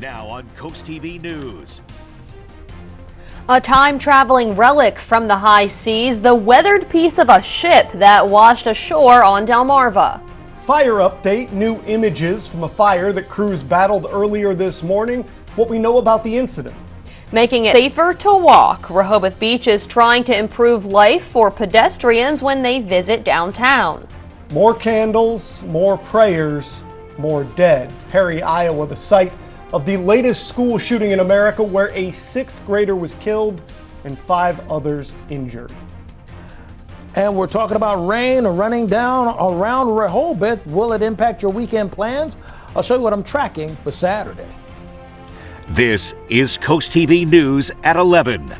Now on CoastTV News. A time-traveling relic from the high seas, the weathered piece of a ship that washed ashore on Delmarva. Fire update, new images from a fire that crews battled earlier this morning, what we know about the incident. Making it safer to walk, Rehoboth Beach is trying to improve life for pedestrians when they visit downtown. More candles, more prayers, more dead. Perry, Iowa, the site of the latest school shooting in America where a 6th grader was killed and 5 others injured. And we're talking about rain running down around Rehoboth. Will it impact your weekend plans? I'll show you what I'm tracking for Saturday. This is CoastTV News at 11.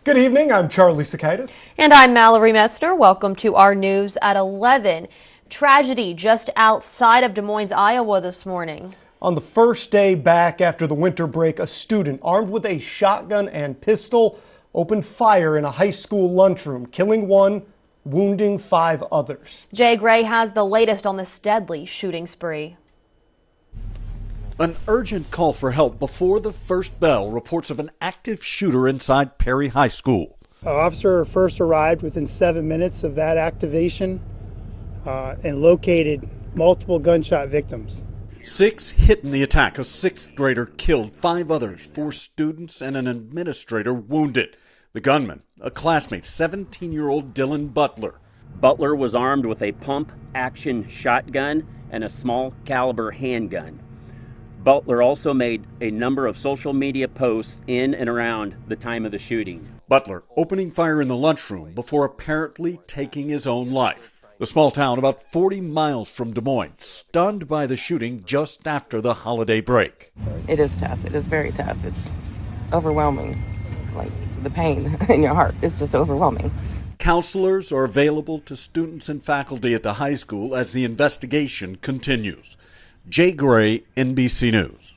Good evening, I'm Charlie Sakaitis. And I'm Mallory Metzner. Welcome to our news at 11. Tragedy just outside of Des Moines, Iowa this morning. On the first day back after the winter break, a student armed with a shotgun and pistol opened fire in a high school lunchroom, killing 1, wounding 5 others. Jay Gray has the latest on this deadly shooting spree. An urgent call for help before the first bell reports of an active shooter inside Perry High School. An officer first arrived within 7 minutes of that activation and located multiple gunshot victims. 6 hit in the attack. A 6th grader killed, 5 others, 4 students and an administrator wounded. The gunman, a classmate, 17-year-old Dylan Butler. Butler was armed with a pump-action shotgun and a small caliber handgun. Butler also made a number of social media posts in and around the time of the shooting. Butler opening fire in the lunchroom before apparently taking his own life. The small town about 40 miles from Des Moines, stunned by the shooting just after the holiday break. It is tough. It is very tough. It's overwhelming. Like the pain in your heart is just overwhelming. Counselors are available to students and faculty at the high school as the investigation continues. Jay Gray, NBC News.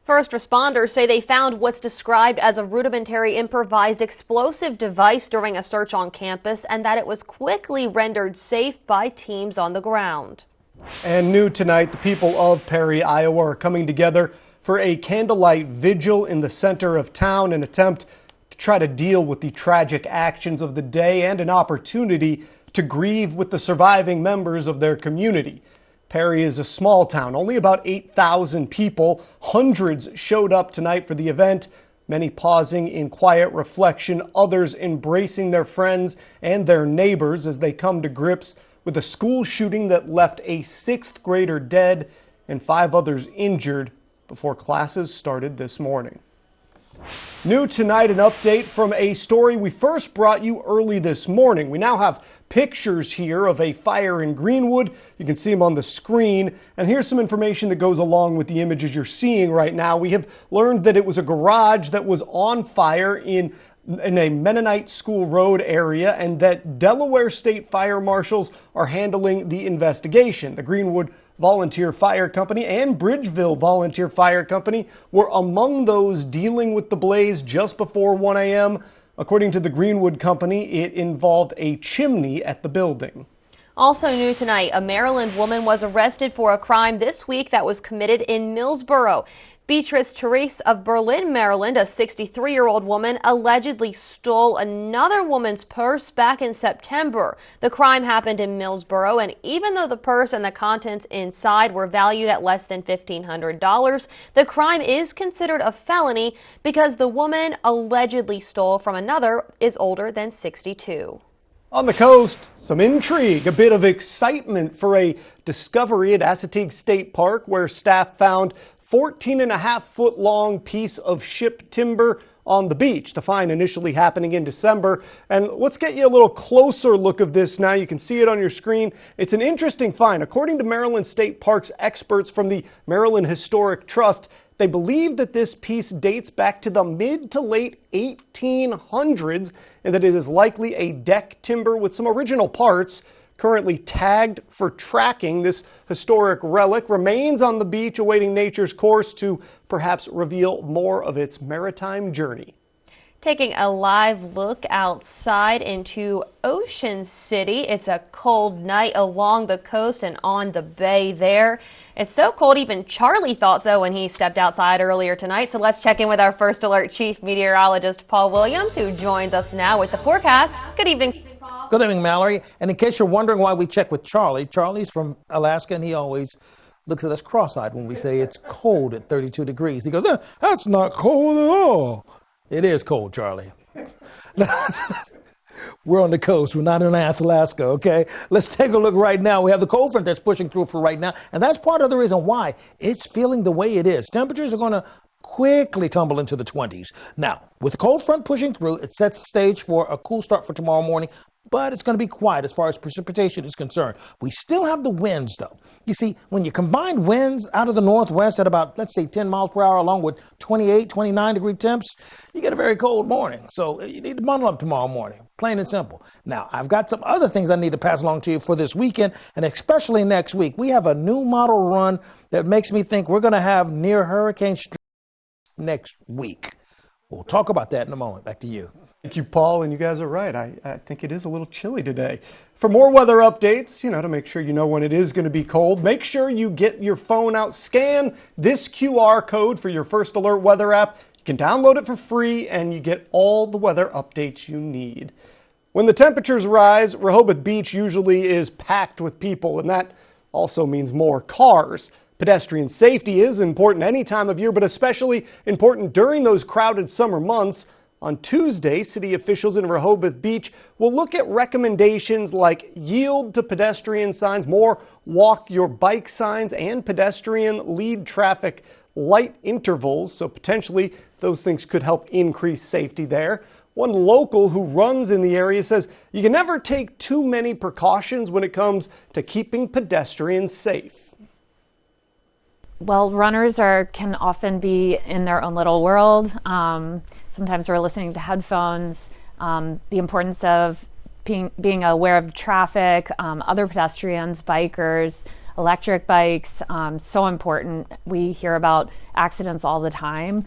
First responders say they found what's described as a rudimentary improvised explosive device during a search on campus and that it was quickly rendered safe by teams on the ground. And new tonight, the people of Perry, Iowa are coming together for a candlelight vigil in the center of town, an attempt to try to deal with the tragic actions of the day and an opportunity to grieve with the surviving members of their community. Perry is a small town, only about 8,000 people. Hundreds showed up tonight for the event, many pausing in quiet reflection, others embracing their friends and their neighbors as they come to grips with a school shooting that left a 6th grader dead and 5 others injured before classes started this morning. New tonight, an update from a story we first brought you early this morning. We now have pictures here of a fire in Greenwood. You can see them on the screen. And here's some information that goes along with the images you're seeing right now. We have learned that it was a garage that was on fire in a Mennonite School Road area and that Delaware State Fire Marshals are handling the investigation. The Greenwood Volunteer Fire Company and Bridgeville Volunteer Fire Company were among those dealing with the blaze just before 1 a.m. According to the Greenwood Company, it involved a chimney at the building. Also new tonight, a Maryland woman was arrested for a crime this week that was committed in Millsboro. Beatrice Therese of Berlin, Maryland, a 63-year-old woman, allegedly stole another woman's purse back in September. The crime happened in Millsboro, and even though the purse and the contents inside were valued at less than $1,500, the crime is considered a felony because the woman allegedly stole from another is older than 62. On the coast, some intrigue, a bit of excitement for a discovery at Assateague State Park where staff found 14.5-foot long piece of ship timber on the beach. The find initially happening in December. And let's get you a little closer look of this now. You can see it on your screen. It's an interesting find. According to Maryland State Parks experts from the Maryland Historic Trust, they believe that this piece dates back to the mid to late 1800s and that it is likely a deck timber with some original parts. Currently tagged for tracking, this historic relic remains on the beach awaiting nature's course to perhaps reveal more of its maritime journey. Taking a live look outside into Ocean City. It's a cold night along the coast and on the bay there. It's so cold even Charlie thought so when he stepped outside earlier tonight. So let's check in with our First Alert Chief Meteorologist Paul Williams, who joins us now with the forecast. Good evening, Paul. Good evening, Mallory. And in case you're wondering why we check with Charlie, Charlie's from Alaska and he always looks at us cross-eyed when we say it's cold at 32 degrees. He goes, that's not cold at all. It is cold, Charlie. We're on the coast. We're not in Alaska, okay? Let's take a look right now. We have the cold front that's pushing through for right now, and that's part of the reason why it's feeling the way it is. Temperatures are going to quickly tumble into the 20s. Now, with the cold front pushing through, it sets the stage for a cool start for tomorrow morning, but it's going to be quiet as far as precipitation is concerned. We still have the winds, though. You see, when you combine winds out of the northwest at about, let's say, 10 miles per hour, along with 28, 29-degree temps, you get a very cold morning. So you need to bundle up tomorrow morning, plain and simple. Now, I've got some other things I need to pass along to you for this weekend, and especially next week. We have a new model run that makes me think we're going to have near hurricane strength next week. We'll talk about that in a moment. Back to you. Thank you, Paul, and you guys are right. I think it is a little chilly today. For more weather updates, to make sure you know when it is going to be cold, make sure you get your phone out, scan this QR code for your First Alert weather app. You can download it for free, and you get all the weather updates you need. When the temperatures rise, Rehoboth Beach usually is packed with people, and that also means more cars. Pedestrian safety is important any time of year, but especially important during those crowded summer months. On Tuesday, city officials in Rehoboth Beach will look at recommendations like yield to pedestrian signs, more walk your bike signs, and pedestrian lead traffic light intervals. So potentially those things could help increase safety there. One local who runs in the area says you can never take too many precautions when it comes to keeping pedestrians safe. Well, runners can often be in their own little world. Sometimes we're listening to headphones. The importance of being aware of traffic, other pedestrians, bikers, electric bikes, so important. We hear about accidents all the time.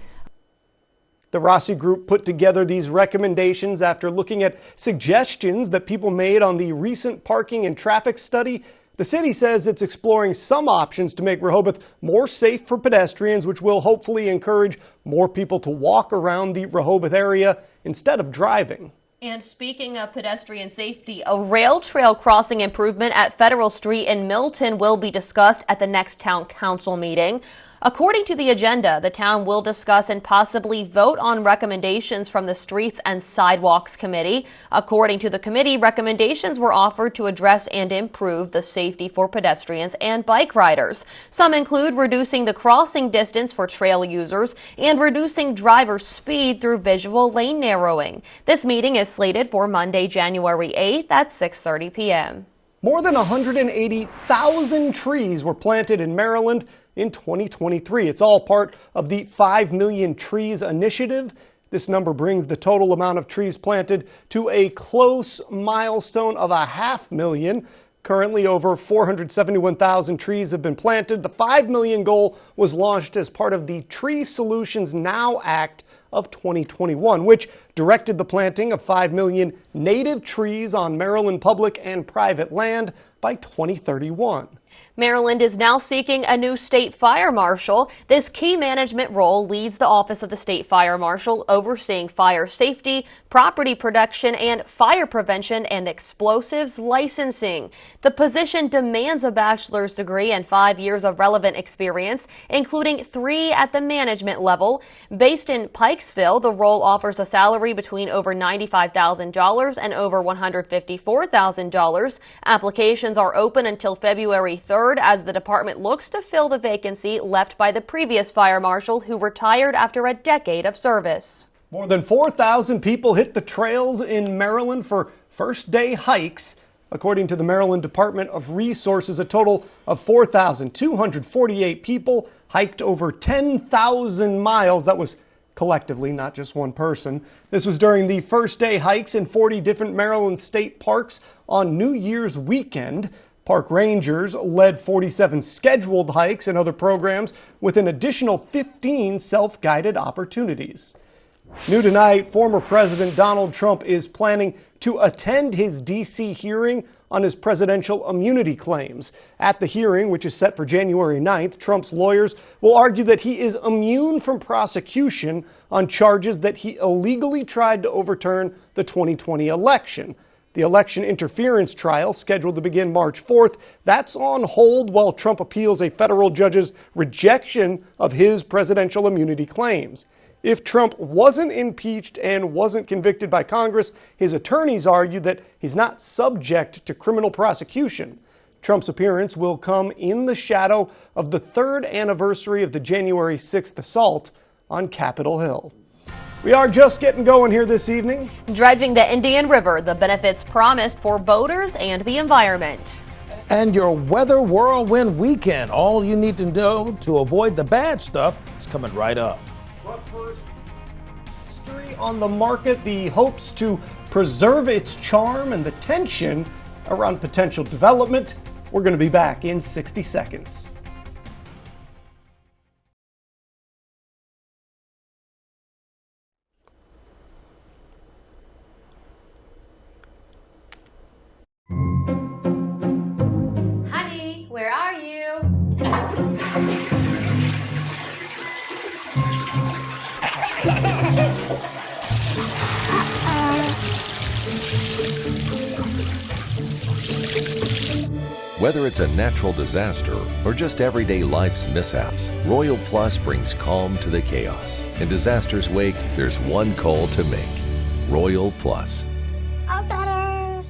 The Rossi Group put together these recommendations after looking at suggestions that people made on the recent parking and traffic study. The city says it's exploring some options to make Rehoboth more safe for pedestrians, which will hopefully encourage more people to walk around the Rehoboth area instead of driving. And speaking of pedestrian safety, a rail trail crossing improvement at Federal Street in Milton will be discussed at the next town council meeting. According to the agenda, the town will discuss and possibly vote on recommendations from the Streets and Sidewalks Committee. According to the committee, recommendations were offered to address and improve the safety for pedestrians and bike riders. Some include reducing the crossing distance for trail users and reducing driver speed through visual lane narrowing. This meeting is slated for Monday, January 8th at 6:30 p.m. More than 180,000 trees were planted in Maryland in 2023. It's all part of the 5 Million Trees initiative. This number brings the total amount of trees planted to a close milestone of 500,000. Currently, over 471,000 trees have been planted. The 5 million goal was launched as part of the Tree Solutions Now Act of 2021, which directed the planting of 5 million native trees on Maryland public and private land by 2031. Maryland is now seeking a new state fire marshal. This key management role leads the Office of the State Fire Marshal, overseeing fire safety, property protection, and fire prevention and explosives licensing. The position demands a bachelor's degree and 5 years of relevant experience, including 3 at the management level. Based in Pikesville, the role offers a salary between over $95,000 and over $154,000. Applications are open until February 3rd as the department looks to fill the vacancy left by the previous fire marshal who retired after a decade of service. More than 4,000 people hit the trails in Maryland for first-day hikes. According to the Maryland Department of Resources, a total of 4,248 people hiked over 10,000 miles. That was collectively, not just one person. This was during the first-day hikes in 40 different Maryland state parks on New Year's weekend. Park rangers led 47 scheduled hikes and other programs with an additional 15 self-guided opportunities. New tonight, former President Donald Trump is planning to attend his D.C. hearing on his presidential immunity claims. At the hearing, which is set for January 9th, Trump's lawyers will argue that he is immune from prosecution on charges that he illegally tried to overturn the 2020 election. The election interference trial, scheduled to begin March 4th, that's on hold while Trump appeals a federal judge's rejection of his presidential immunity claims. If Trump wasn't impeached and wasn't convicted by Congress, his attorneys argue that he's not subject to criminal prosecution. Trump's appearance will come in the shadow of the third anniversary of the January 6th assault on Capitol Hill. We are just getting going here this evening. Dredging the Indian River, the benefits promised for boaters and the environment. And your weather whirlwind weekend. All you need to know to avoid the bad stuff is coming right up. But first, history on the market, the hopes to preserve its charm and the tension around potential development. We're going to be back in 60 seconds. Honey, where are you? Whether it's a natural disaster or just everyday life's mishaps, Royal Plus brings calm to the chaos. In disaster's wake, there's one call to make. Royal Plus. I'm better.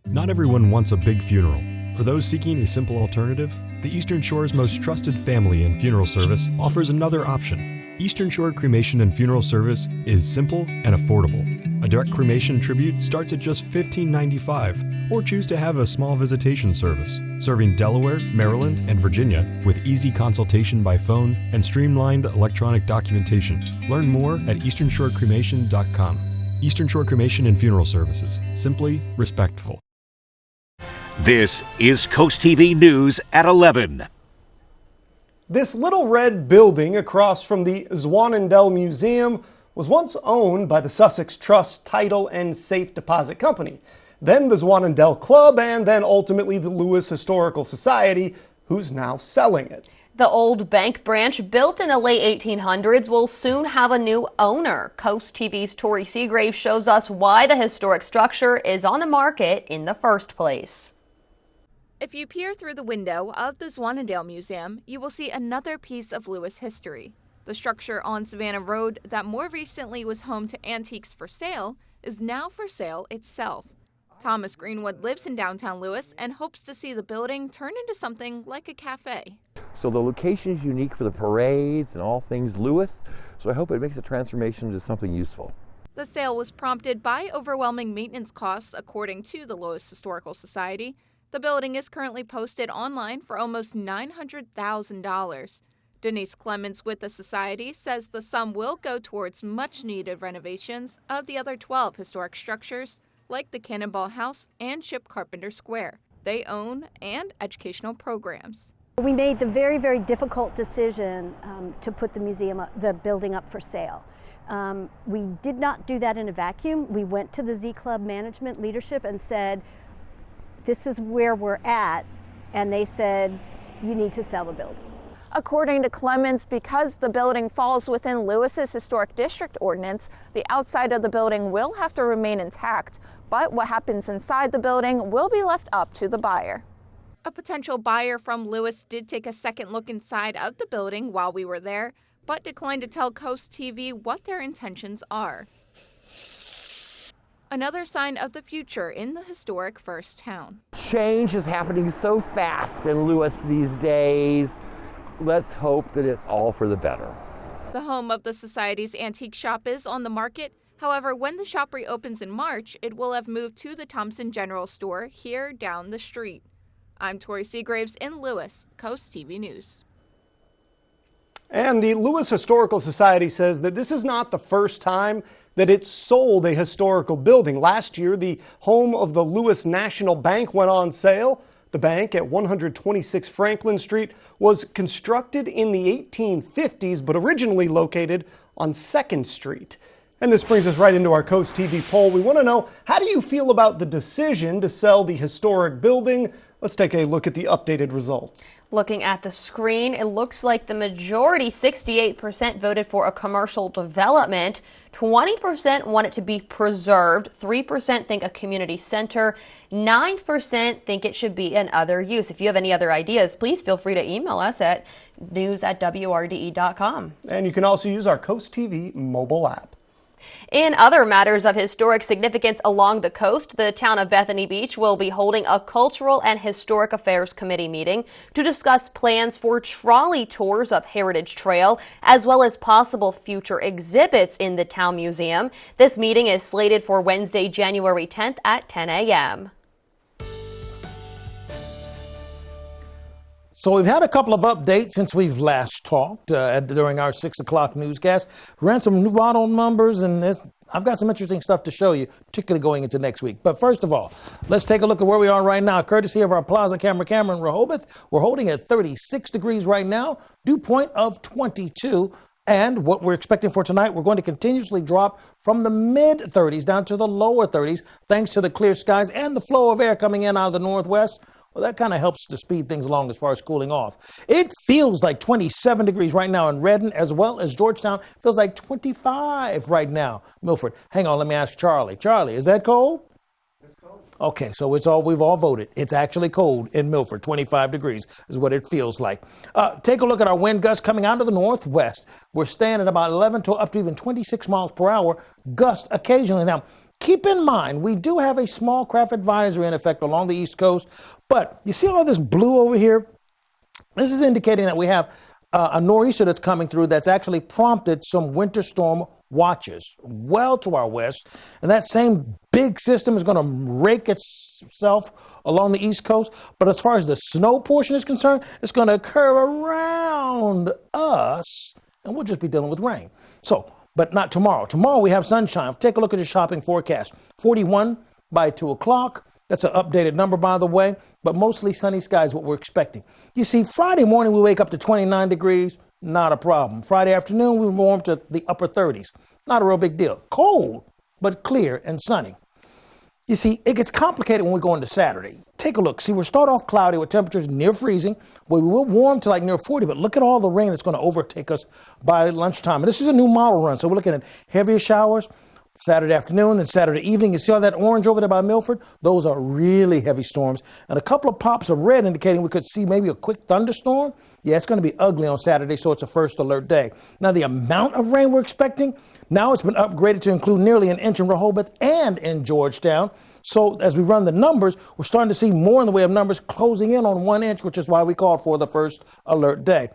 Not everyone wants a big funeral. For those seeking a simple alternative, the Eastern Shore's most trusted family and funeral service offers another option. Eastern Shore Cremation and Funeral Service is simple and affordable. A direct cremation tribute starts at just $15.95, or choose to have a small visitation service, serving Delaware, Maryland, and Virginia with easy consultation by phone and streamlined electronic documentation. Learn more at easternshorecremation.com. Eastern Shore Cremation and Funeral Services. Simply respectful. This is Coast TV News at 11. This little red building across from the Zwanendale Museum was once owned by the Sussex Trust Title and Safe Deposit Company, then the Zwanendale Club, and then ultimately the Lewis Historical Society, who's now selling it. The old bank branch, built in the late 1800s, will soon have a new owner. Coast TV's Tori Seagrave shows us why the historic structure is on the market in the first place. If you peer through the window of the Zwanendale Museum, you will see another piece of Lewis history. The structure on Savannah Road that more recently was home to antiques for sale is now for sale itself. Thomas Greenwood lives in downtown Lewis and hopes to see the building turn into something like a cafe. So the location is unique for the parades and all things Lewis, so I hope it makes a transformation into something useful. The sale was prompted by overwhelming maintenance costs, according to the Lewis Historical Society. The building is currently posted online for almost $900,000. Denise Clemens with the Society says the sum will go towards much-needed renovations of the other 12 historic structures, like the Cannonball House and Ship Carpenter Square. They own and educational programs. We made the very, very difficult decision to put the building up for sale. We did not do that in a vacuum. We went to the Z Club management leadership and said, this is where we're at, and they said, you need to sell the building. According to Clemens, because the building falls within Lewis's Historic District Ordinance, the outside of the building will have to remain intact, but what happens inside the building will be left up to the buyer. A potential buyer from Lewis did take a second look inside of the building while we were there, but declined to tell Coast TV what their intentions are. Another sign of the future in the historic first town. Change is happening so fast in Lewis these days. Let's hope that it's all for the better. The home of the Society's antique shop is on the market. However, when the shop reopens in March, it will have moved to the Thompson General Store here down the street. I'm Tori Seagraves in Lewis, Coast TV News. And the Lewis Historical Society says that this is not the first time that it sold a historical building. Last year, the home of the Lewis National Bank went on sale. The bank at 126 Franklin Street was constructed in the 1850s, but originally located on 2nd Street. And this brings us right into our Coast TV poll. We want to know, how do you feel about the decision to sell the historic building? Let's take a look at the updated results. Looking at the screen, it looks like the majority, 68%, voted for a commercial development. 20% want it to be preserved. 3% think a community center. 9% think it should be in other use. If you have any other ideas, please feel free to email us at news@wrde.com. And you can also use our Coast TV mobile app. In other matters of historic significance along the coast, the town of Bethany Beach will be holding a Cultural and Historic Affairs Committee meeting to discuss plans for trolley tours up Heritage Trail, as well as possible future exhibits in the town museum. This meeting is slated for Wednesday, January 10th at 10 a.m. So we've had a couple of updates since we've last talked during our 6 o'clock newscast. Ran some new model numbers, and I've got some interesting stuff to show you, particularly going into next week. But first of all, let's take a look at where we are right now. Courtesy of our Plaza camera in Rehoboth, we're holding at 36 degrees right now, dew point of 22. And what we're expecting for tonight, we're going to continuously drop from the mid-30s down to the lower 30s, thanks to the clear skies and the flow of air coming in out of the northwest. Well, that kind of helps to speed things along as far as cooling off. It feels like 27 degrees right now in Redden, as well as Georgetown. Feels like 25 right now. Milford, hang on, let me ask Charlie. Charlie, is that cold? It's cold. Okay, so we've all voted. It's actually cold in Milford. 25 degrees is what it feels like. Take a look at our wind gusts coming out of the northwest. We're staying at about 11 to up to even 26 miles per hour, gust occasionally. Now, keep in mind, we do have a small craft advisory in effect along the East Coast, but you see all this blue over here? This is indicating that we have a nor'easter that's coming through that's actually prompted some winter storm watches well to our west, and that same big system is going to rake itself along the East Coast, but as far as the snow portion is concerned, it's going to occur around us, and we'll just be dealing with rain. But not tomorrow. Tomorrow we have sunshine. Take a look at your shopping forecast. 41 by 2 o'clock. That's an updated number, by the way, but mostly sunny skies is what we're expecting. You see, Friday morning we wake up to 29 degrees. Not a problem. Friday afternoon we warm to the upper 30s. Not a real big deal. Cold, but clear and sunny. You see, it gets complicated when we go into Saturday. Take a look. See, we'll start off cloudy with temperatures near freezing. We will warm to like near 40, but look at all the rain that's going to overtake us by lunchtime. And this is a new model run, so we're looking at heavier showers Saturday afternoon and Saturday evening. You see all that orange over there by Milford? Those are really heavy storms. And a couple of pops of red indicating we could see maybe a quick thunderstorm. Yeah, it's going to be ugly on Saturday, so it's a first alert day. Now, the amount of rain we're expecting, now it's been upgraded to include nearly an inch in Rehoboth and in Georgetown. So as we run the numbers, we're starting to see more in the way of numbers closing in on 1 inch, which is why we called for the first alert day.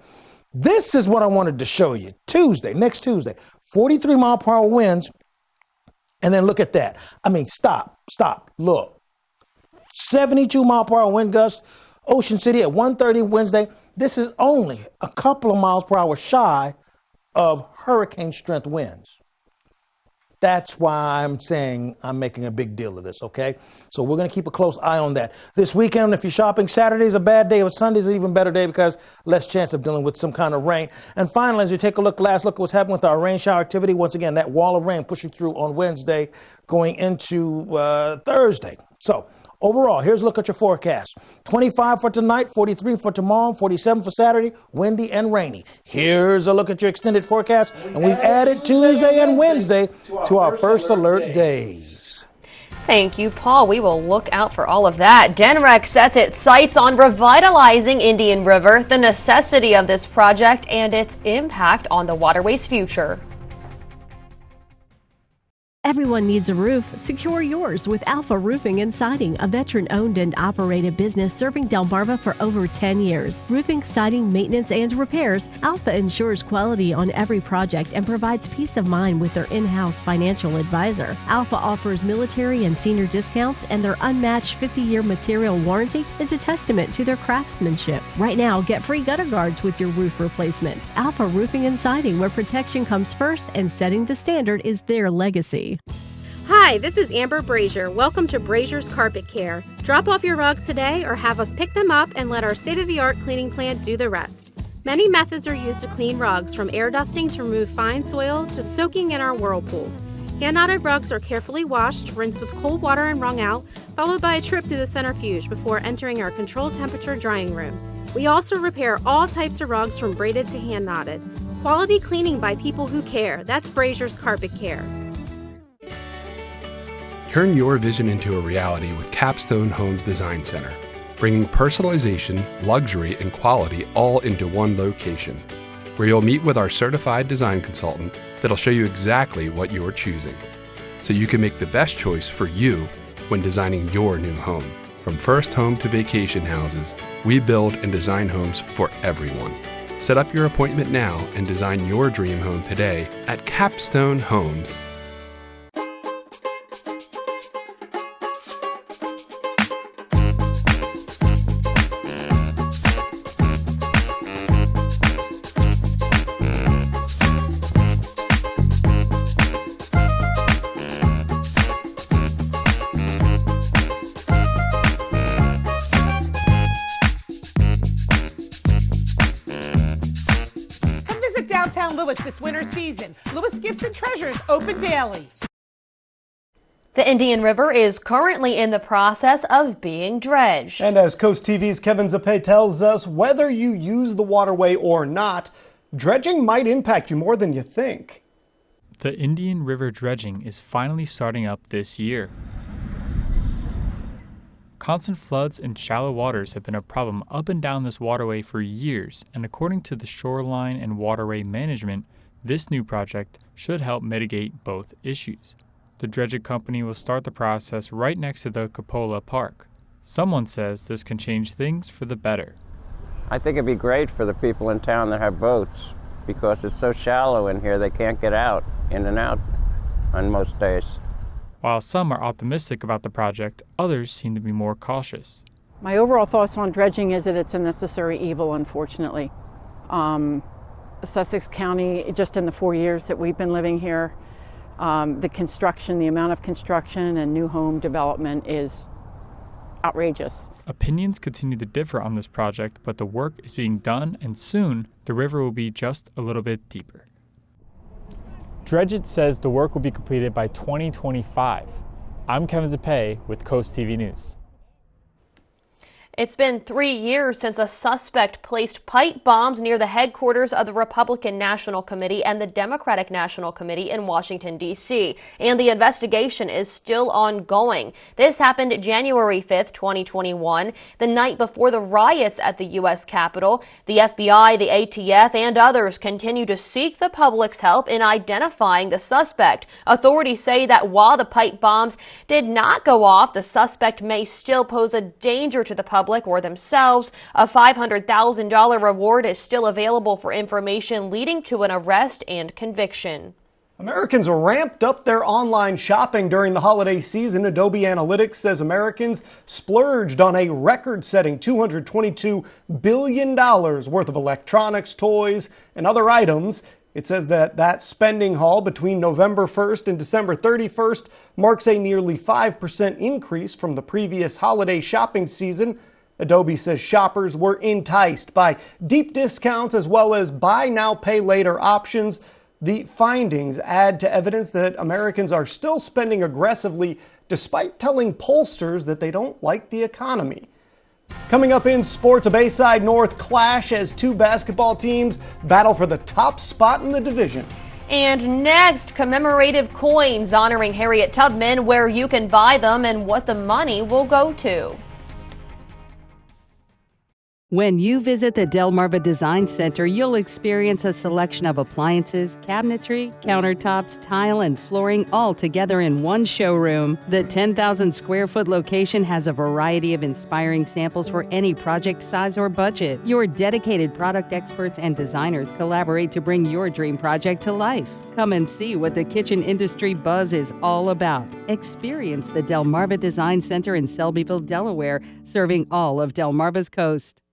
This is what I wanted to show you. Next Tuesday, 43 mile per hour winds. And then look at that. I mean, stop, look. 72 mile per hour wind gusts, Ocean City at 1:30 Wednesday. This is only a couple of miles per hour shy of hurricane strength winds. That's why I'm saying I'm making a big deal of this, okay? So we're going to keep a close eye on that. This weekend, if you're shopping, Saturday's a bad day, but Sunday's an even better day because less chance of dealing with some kind of rain. And finally, as you take a last look at what's happening with our rain shower activity, once again, that wall of rain pushing through on Wednesday going into Thursday. So overall, here's a look at your forecast. 25 for tonight, 43 for tomorrow, 47 for Saturday, windy and rainy. Here's a look at your extended forecast, and we've added Tuesday and Wednesday to our first alert days. Thank you, Paul. We will look out for all of that. DENREC sets its sights on revitalizing Indian River, the necessity of this project, and its impact on the waterway's future. Everyone needs a roof. Secure yours with Alpha Roofing and Siding, a veteran-owned and operated business serving Delmarva for over 10 years. Roofing, siding, maintenance, and repairs, Alpha ensures quality on every project and provides peace of mind with their in-house financial advisor. Alpha offers military and senior discounts, and their unmatched 50-year material warranty is a testament to their craftsmanship. Right now, get free gutter guards with your roof replacement. Alpha Roofing and Siding, where protection comes first and setting the standard is their legacy. Hi, this is Amber Brazier. Welcome to Brazier's Carpet Care. Drop off your rugs today or have us pick them up and let our state-of-the-art cleaning plant do the rest. Many methods are used to clean rugs, from air dusting to remove fine soil to soaking in our whirlpool. Hand-knotted rugs are carefully washed, rinsed with cold water and wrung out, followed by a trip through the centrifuge before entering our controlled temperature drying room. We also repair all types of rugs from braided to hand-knotted. Quality cleaning by people who care. That's Brazier's Carpet Care. Turn your vision into a reality with Capstone Homes Design Center, bringing personalization, luxury, and quality all into one location, where you'll meet with our certified design consultant that'll show you exactly what you're choosing, so you can make the best choice for you when designing your new home. From first home to vacation houses, we build and design homes for everyone. Set up your appointment now and design your dream home today at Capstone Homes. Downtown Lewis this winter season. Lewis Gifts and Treasures open daily. The Indian River is currently in the process of being dredged. And as Coast TV's Kevin Zappe tells us, whether you use the waterway or not, dredging might impact you more than you think. The Indian River dredging is finally starting up this year. Constant floods and shallow waters have been a problem up and down this waterway for years, and according to the Shoreline and Waterway Management, this new project should help mitigate both issues. The dredging company will start the process right next to the Cupola Park. Someone says this can change things for the better. I think it'd be great for the people in town that have boats, because it's so shallow in here they can't get out, in and out on most days. While some are optimistic about the project, others seem to be more cautious. My overall thoughts on dredging is that it's a necessary evil, unfortunately. Sussex County, just in the 4 years that we've been living here, the construction, the amount of construction and new home development is outrageous. Opinions continue to differ on this project, but the work is being done, and soon the river will be just a little bit deeper. Dredgett says the work will be completed by 2025. I'm Kevin Zappe with Coast TV News. It's been 3 years since a suspect placed pipe bombs near the headquarters of the Republican National Committee and the Democratic National Committee in Washington, D.C., and the investigation is still ongoing. This happened January 5th, 2021, the night before the riots at the U.S. Capitol. The FBI, the ATF, and others continue to seek the public's help in identifying the suspect. Authorities say that while the pipe bombs did not go off, the suspect may still pose a danger to the public or themselves. A $500,000 reward is still available for information leading to an arrest and conviction. Americans ramped up their online shopping during the holiday season. Adobe Analytics says Americans splurged on a record-setting $222 billion worth of electronics, toys, and other items. It says that spending haul between November 1st and December 31st marks a nearly 5% increase from the previous holiday shopping season. Adobe says shoppers were enticed by deep discounts as well as buy now, pay later options. The findings add to evidence that Americans are still spending aggressively despite telling pollsters that they don't like the economy. Coming up in sports, a Bayside North clash as two basketball teams battle for the top spot in the division. And next, commemorative coins honoring Harriet Tubman, where you can buy them and what the money will go to. When you visit the Delmarva Design Center, you'll experience a selection of appliances, cabinetry, countertops, tile, and flooring all together in one showroom. The 10,000 square foot location has a variety of inspiring samples for any project size or budget. Your dedicated product experts and designers collaborate to bring your dream project to life. Come and see what the kitchen industry buzz is all about. Experience the Delmarva Design Center in Selbyville, Delaware, serving all of Delmarva's coast.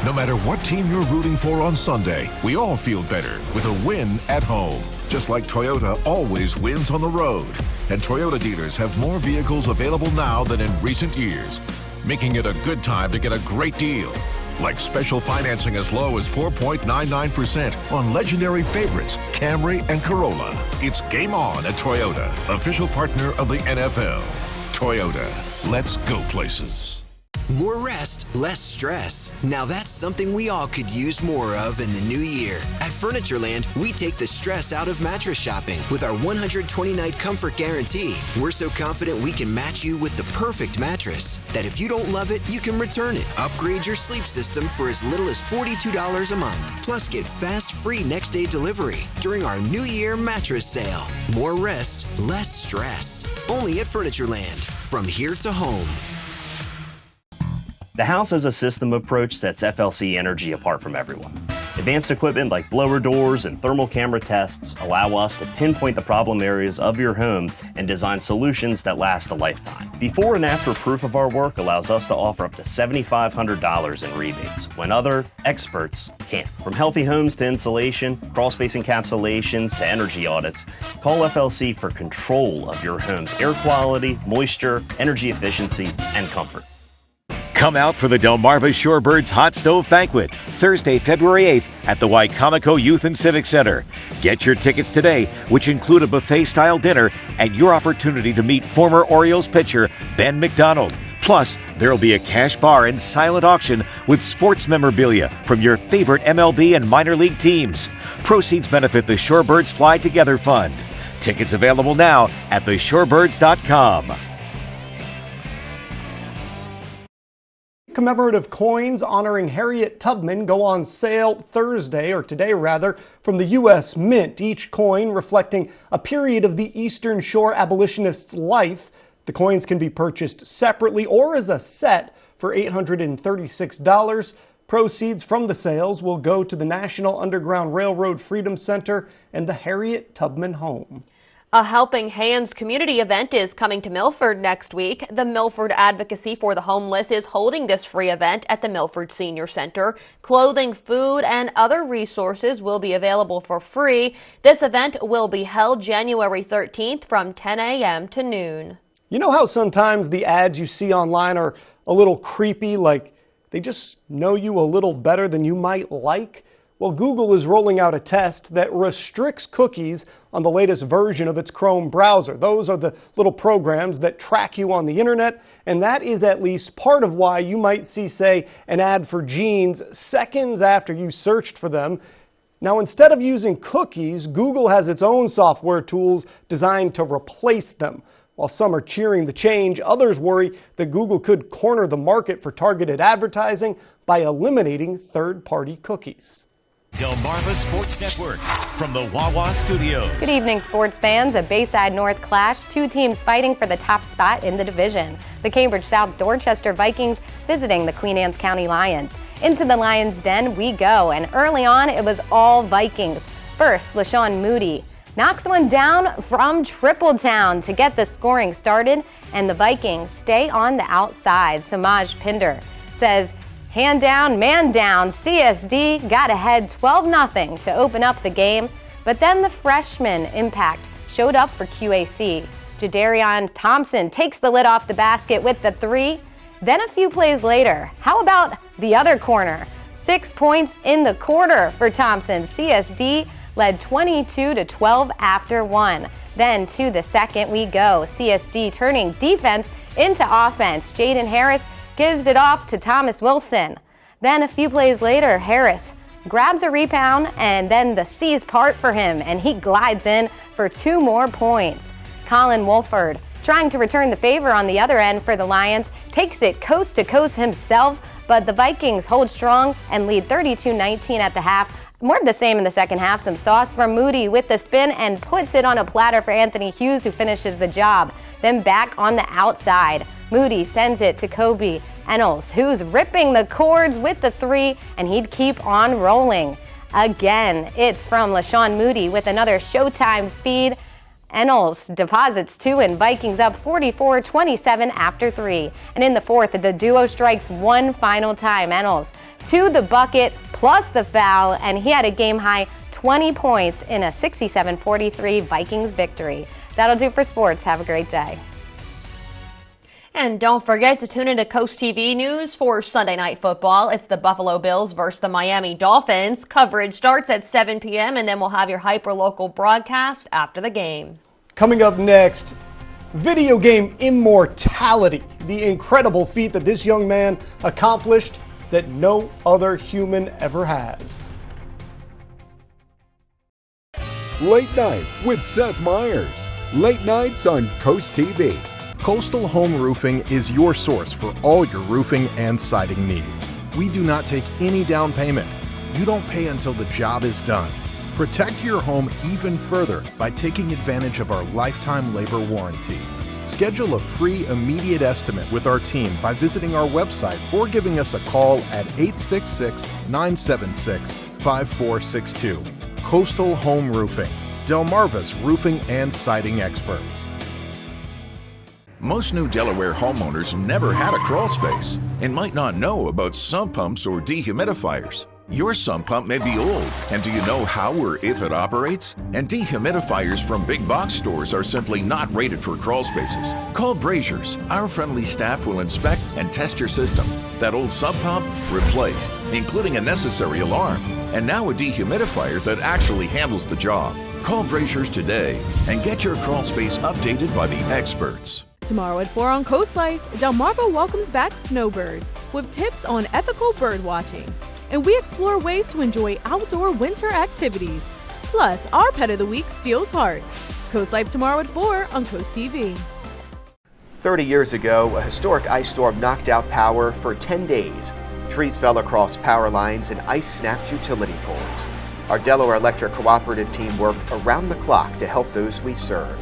No matter what team you're rooting for on Sunday, we all feel better with a win at home. Just like Toyota always wins on the road. And Toyota dealers have more vehicles available now than in recent years, making it a good time to get a great deal. Like special financing as low as 4.99% on legendary favorites, Camry and Corolla. It's game on at Toyota, official partner of the NFL. Toyota, let's go places. More rest, less stress. Now that's something we all could use more of in the new year. At Furnitureland, we take the stress out of mattress shopping with our 120-night comfort guarantee. We're so confident we can match you with the perfect mattress that if you don't love it, you can return it. Upgrade your sleep system for as little as $42 a month. Plus, get fast, free next-day delivery during our New Year mattress sale. More rest, less stress. Only at Furnitureland. From here to home. The House as a System approach sets FLC Energy apart from everyone. Advanced equipment like blower doors and thermal camera tests allow us to pinpoint the problem areas of your home and design solutions that last a lifetime. Before and after proof of our work allows us to offer up to $7,500 in rebates, when other experts can't. From healthy homes to insulation, crawl-space encapsulations to energy audits, call FLC for control of your home's air quality, moisture, energy efficiency, and comfort. Come out for the Delmarva Shorebirds Hot Stove Banquet, Thursday, February 8th at the Wycomico Youth and Civic Center. Get your tickets today, which include a buffet-style dinner and your opportunity to meet former Orioles pitcher Ben McDonald. Plus, there'll be a cash bar and silent auction with sports memorabilia from your favorite MLB and minor league teams. Proceeds benefit the Shorebirds Fly Together Fund. Tickets available now at theshorebirds.com. Commemorative coins honoring Harriet Tubman go on sale Thursday, or today rather, from the U.S. Mint. Each coin reflecting a period of the Eastern Shore abolitionist's life. The coins can be purchased separately or as a set for $836. Proceeds from the sales will go to the National Underground Railroad Freedom Center and the Harriet Tubman Home. A Helping Hands community event is coming to Milford next week. The Milford Advocacy for the Homeless is holding this free event at the Milford Senior Center. Clothing, food, and other resources will be available for free. This event will be held January 13th from 10 a.m. to noon. You know how sometimes the ads you see online are a little creepy, like they just know you a little better than you might like? Well, Google is rolling out a test that restricts cookies on the latest version of its Chrome browser. Those are the little programs that track you on the internet, and that is at least part of why you might see, say, an ad for jeans seconds after you searched for them. Now, instead of using cookies, Google has its own software tools designed to replace them. While some are cheering the change, others worry that Google could corner the market for targeted advertising by eliminating third-party cookies. Delmarva Sports Network from the Wawa Studios. Good evening, sports fans. A Bayside North clash, two teams fighting for the top spot in the division. The Cambridge South Dorchester Vikings visiting the Queen Anne's County Lions. Into the Lions' den we go, and early on it was all Vikings. First, LaShawn Moody knocks one down from Tripletown to get the scoring started, and the Vikings stay on the outside. Samaj Pinder says, "Hand down, man down, CSD got ahead 12-0 to open up the game, but then the freshman impact showed up for QAC. Jadarian Thompson takes the lid off the basket with the three. Then a few plays later, how about the other corner? 6 points in the quarter for Thompson. CSD led 22-12 after one. Then to the second we go. CSD turning defense into offense. Jaden Harris gives it off to Thomas Wilson. Then a few plays later, Harris grabs a rebound and then the seas part for him and he glides in for 2 more points. Colin Wolford, trying to return the favor on the other end for the Lions, takes it coast to coast himself, but the Vikings hold strong and lead 32-19 at the half. More of the same in the second half. Some sauce from Moody with the spin and puts it on a platter for Anthony Hughes, who finishes the job. Then back on the outside, Moody sends it to Kobe Ennels, who's ripping the cords with the three, and he'd keep on rolling. Again, it's from LaShawn Moody with another Showtime feed, Ennals deposits 2 and Vikings up 44-27 after 3. And in the fourth, the duo strikes one final time. Ennals to the bucket plus the foul, and he had a game-high 20 points in a 67-43 Vikings victory. That'll do for sports. Have a great day. And don't forget to tune into CoastTV News for Sunday Night Football. It's the Buffalo Bills versus the Miami Dolphins. Coverage starts at 7 p.m. and then we'll have your hyperlocal broadcast after the game. Coming up next, video game immortality. The incredible feat that this young man accomplished that no other human ever has. Late Night with Seth Meyers. Late nights on CoastTV. Coastal Home Roofing is your source for all your roofing and siding needs. We do not take any down payment. You don't pay until the job is done. Protect your home even further by taking advantage of our lifetime labor warranty. Schedule a free immediate estimate with our team by visiting our website or giving us a call at 866-976-5462. Coastal Home Roofing, Delmarva's roofing and siding experts. Most new Delaware homeowners never had a crawl space and might not know about sump pumps or dehumidifiers. Your sump pump may be old, and do you know how or if it operates? And dehumidifiers from big box stores are simply not rated for crawl spaces. Call Brazier's. Our friendly staff will inspect and test your system. That old sump pump, replaced, including a necessary alarm. And now a dehumidifier that actually handles the job. Call Brazier's today and get your crawl space updated by the experts. Tomorrow at 4 on Coast Life, Delmarva welcomes back snowbirds with tips on ethical bird watching. And we explore ways to enjoy outdoor winter activities. Plus, our pet of the week steals hearts. Coast Life tomorrow at 4 on CoastTV. 30 years ago, a historic ice storm knocked out power for 10 days. Trees fell across power lines and ice snapped utility poles. Our Delaware Electric Cooperative team worked around the clock to help those we serve.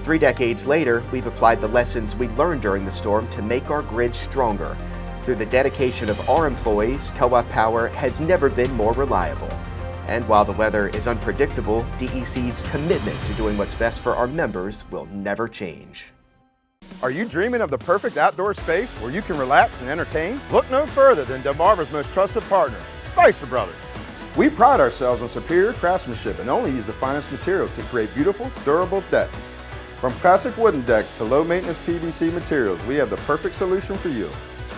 3 decades later, we've applied the lessons we learned during the storm to make our grid stronger. Through the dedication of our employees, Co-op Power has never been more reliable. And while the weather is unpredictable, DEC's commitment to doing what's best for our members will never change. Are you dreaming of the perfect outdoor space where you can relax and entertain? Look no further than Delmarva's most trusted partner, Spicer Brothers. We pride ourselves on superior craftsmanship and only use the finest materials to create beautiful, durable decks. From classic wooden decks to low-maintenance PVC materials, we have the perfect solution for you.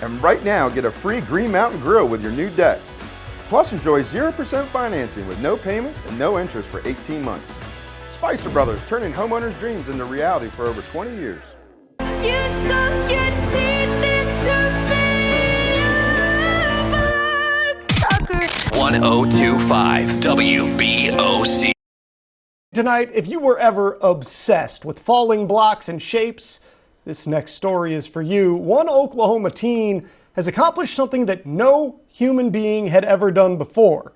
And right now, get a free Green Mountain Grill with your new deck. Plus, enjoy 0% financing with no payments and no interest for 18 months. Spicer Brothers, turning homeowners' dreams into reality for over 20 years. You sunk your teeth into me, sucker. 1025 WBOC. Tonight, if you were ever obsessed with falling blocks and shapes, this next story is for you. One Oklahoma teen has accomplished something that no human being had ever done before.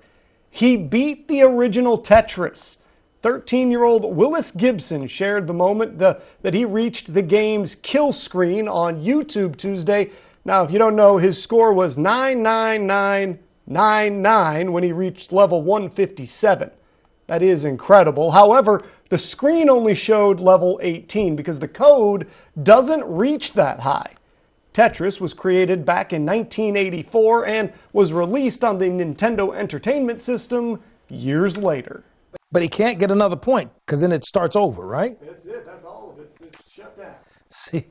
He beat the original Tetris. 13-year-old Willis Gibson shared the moment that he reached the game's kill screen on YouTube Tuesday. Now, if you don't know, his score was 99999 when he reached level 157. That is incredible. However, the screen only showed level 18 because the code doesn't reach that high. Tetris was created back in 1984 and was released on the Nintendo Entertainment System years later. But he can't get another point because then it starts over, right? That's it. That's all of it. It's shut down. See,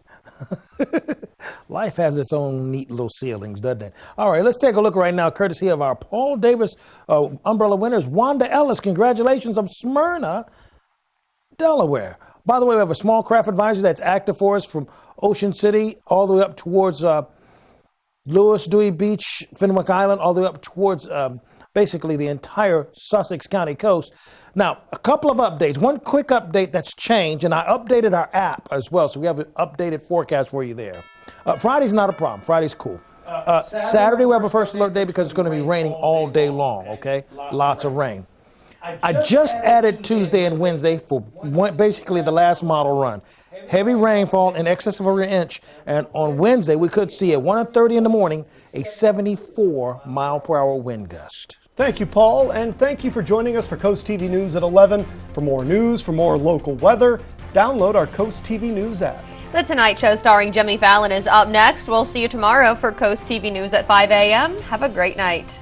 life has its own neat little ceilings, doesn't it? All right, let's take a look right now, courtesy of our Paul Davis umbrella winners, Wanda Ellis. Congratulations of Smyrna, Delaware. By the way, we have a small craft advisor that's active for us from Ocean City all the way up towards Lewis, Dewey Beach, Fenwick Island, all the way up towards basically the entire Sussex County coast. Now, a couple of updates. One quick update that's changed, and I updated our app as well, so we have an updated forecast for you there. Friday's not a problem. Friday's cool. Saturday we have a first alert day because it's going to be raining all day long, okay? Lots of rain. I just added Tuesday and Wednesday for basically the last model run. Heavy rainfall in excess of an inch, and on Wednesday we could see at 1:30 in the morning a 74-mile-per-hour wind gust. Thank you, Paul, and thank you for joining us for Coast TV News at 11. For more news, for more local weather, download our Coast TV News app. The Tonight Show starring Jimmy Fallon is up next. We'll see you tomorrow for Coast TV News at 5 a.m. Have a great night.